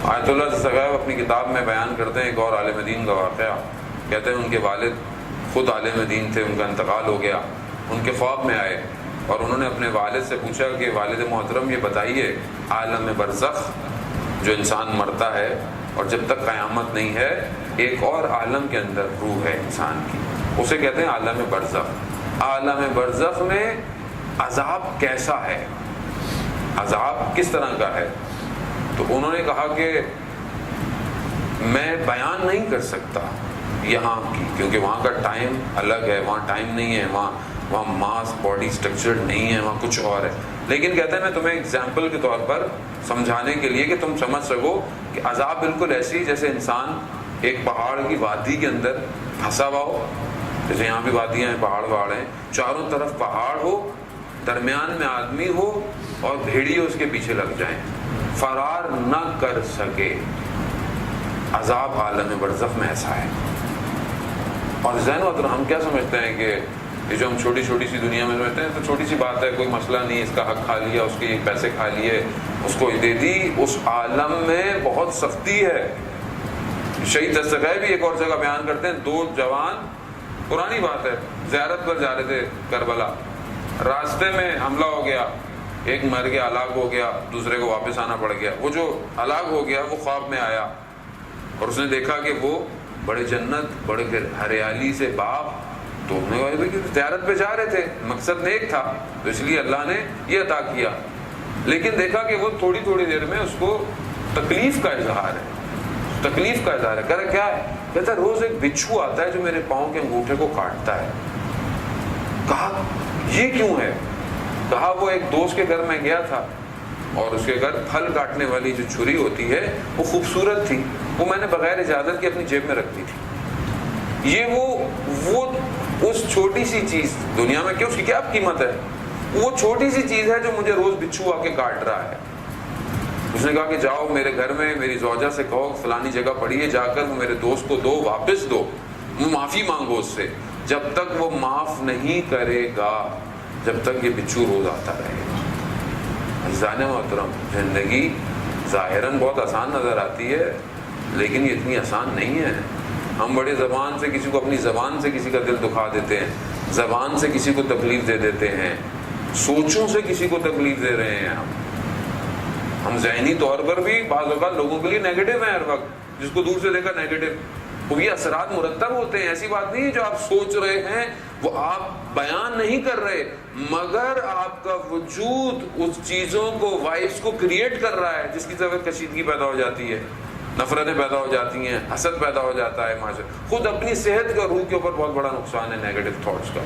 آیت اللہ دستگیر اپنی کتاب میں بیان کرتے ہیں ایک اور عالم دین کا واقعہ. کہتے ہیں ان کے والد خود عالم دین تھے، ان کا انتقال ہو گیا. ان کے خواب میں آئے اور انہوں نے اپنے والد سے پوچھا کہ والد محترم یہ بتائیے، عالم برزخ جو انسان مرتا ہے اور جب تک قیامت نہیں ہے ایک اور عالم کے اندر روح ہے انسان کی، اسے کہتے ہیں عالم برزخ. عالم برزخ میں عذاب کیسا ہے، عذاب کس طرح کا ہے؟ تو انہوں نے کہا کہ میں بیان نہیں کر سکتا یہاں کی، کیونکہ وہاں کا ٹائم الگ ہے، وہاں ٹائم نہیں ہے، وہاں ماس باڈی اسٹرکچر نہیں ہے، وہاں کچھ اور ہے. لیکن کہتے ہیں میں تمہیں ایگزامپل کے طور پر سمجھانے کے لیے کہ تم سمجھ سکو کہ عذاب بالکل ایسی جیسے انسان ایک پہاڑ کی وادی کے اندر پھنسا ہوا ہو، جیسے یہاں بھی وادیاں ہیں، پہاڑ ہیں، چاروں طرف پہاڑ ہو، درمیان میں آدمی ہو اور بھیڑیے اس کے پیچھے لگ جائیں، فرار نہ کر سکے. عذاب عالم برزخ میں ایسا ہے. اور ذہن و ہم کیا سمجھتے ہیں کہ یہ جو ہم چھوٹی چھوٹی سی دنیا میں سمجھتے ہیں تو چھوٹی سی بات ہے، کوئی مسئلہ نہیں، اس کا حق کھا لیا، اس کے پیسے کھا لیے، اس کو دے دی. اس عالم میں بہت سختی ہے. شہید دستگیر بھی ایک اور جگہ بیان کرتے ہیں، دو جوان، پرانی بات ہے، زیارت پر جا رہے تھے کربلا، راستے میں حملہ ہو گیا، ایک مر گیا، ہلاک ہو گیا، دوسرے کو واپس آنا پڑ گیا. وہ جو ہلاک ہو گیا وہ خواب میں آیا اور اس نے دیکھا کہ وہ بڑے جنت، بڑے ہریالی سے باغ، تو انہوں نے زیارت پہ جا رہے تھے، مقصد نیک تھا تو اس لیے اللہ نے یہ عطا کیا. لیکن دیکھا کہ وہ تھوڑی تھوڑی دیر میں اس کو تکلیف کا اظہار ہے، تکلیف کا اظہار ہے. کہتا کیا ہے؟ کہتا روز ایک بچھو آتا ہے جو میرے پاؤں کے انگوٹھے کو کاٹتا ہے. کہا یہ کیوں ہے؟ کہا وہ ایک دوست کے گھر میں گیا تھا اور اس کے گھر پھل کاٹنے والی جو چھری ہوتی ہے وہ خوبصورت تھی، وہ میں نے بغیر اجازت کے اپنی جیب میں رکھ دی تھی. یہ وہ اس چھوٹی سی چیز دنیا میں کیا اس کی کیا قیمت ہے، وہ چھوٹی سی چیز ہے جو مجھے روز بچھو آ کے کاٹ رہا ہے. اس نے کہا کہ جاؤ میرے گھر میں میری زوجہ سے کہو فلانی جگہ پڑی ہے، جا کر وہ میرے دوست کو دو، واپس دو، معافی مانگو اس سے. جب تک وہ معاف نہیں کرے گا جب تک یہ بچھو روز آتا رہے گا. عزیزان محترم، زندگی ظاہراً بہت آسان نظر آتی ہے لیکن یہ اتنی آسان نہیں ہے. ہم بڑے زبان سے کسی کو، اپنی زبان سے کسی کا دل دکھا دیتے ہیں، زبان سے کسی کو تکلیف دے دیتے ہیں، سوچوں سے کسی کو تکلیف دے رہے ہیں. ہم ذہنی طور پر بھی بعض اوقات لوگوں کے لیے نیگیٹو ہیں، ہر وقت جس کو دور سے دیکھا نیگیٹو. وہ یہ اثرات مرتب ہوتے ہیں. ایسی بات نہیں ہے جو آپ سوچ رہے ہیں وہ آپ بیان نہیں کر رہے، مگر آپ کا وجود اس چیزوں کو، وائبس کو کریٹ کر رہا ہے جس کی طرف کشیدگی پیدا ہو جاتی ہے، نفرتیں پیدا ہو جاتی ہیں، حسد پیدا ہو جاتا ہے. خود اپنی صحت کا، روح کے اوپر بہت بڑا نقصان ہے نیگیٹو تھاٹس کا.